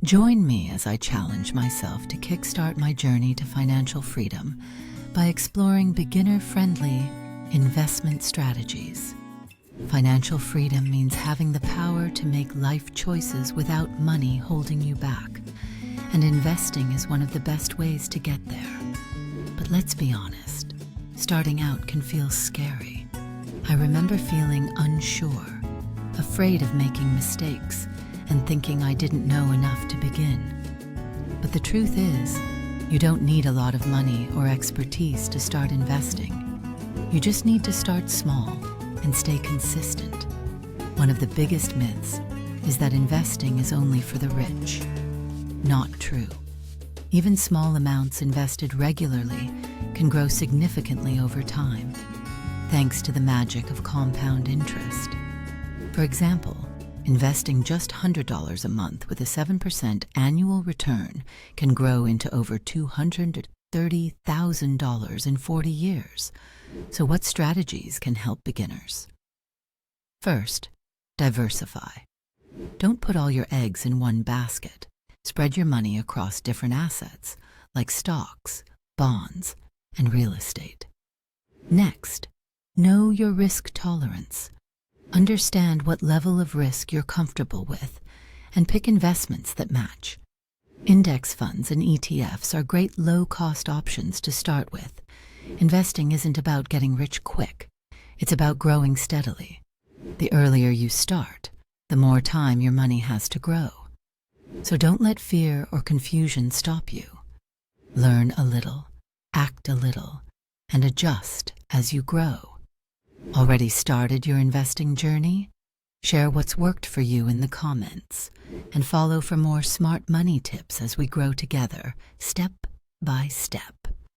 Join me as I challenge myself to kickstart my journey to financial freedom by exploring beginner-friendly investment strategies. Financial freedom means having the power to make life choices without money holding you back, and investing is one of the best ways to get there. But let's be honest, starting out can feel scary. I remember feeling unsure, afraid of making mistakes, and thinking I didn't know enough to begin. But the truth is, you don't need a lot of money or expertise to start investing. You just need to start small and stay consistent. One of the biggest myths is that investing is only for the rich. Not true. Even small amounts invested regularly can grow significantly over time, thanks to the magic of compound interest. For example, investing just $100 a month with a 7% annual return can grow into over $230,000 in 40 years. So what strategies can help beginners? First, diversify. Don't put all your eggs in one basket. Spread your money across different assets, like stocks, bonds, and real estate. Next, know your risk tolerance. Understand what level of risk you're comfortable with and pick investments that match. Index funds and ETFs are great low-cost options to start with. Investing isn't about getting rich quick. It's about growing steadily. The earlier you start, the more time your money has to grow. So don't let fear or confusion stop you. Learn a little, act a little, and adjust as you grow. Already started your investing journey? Share what's worked for you in the comments, and follow for more smart money tips as we grow together, step by step.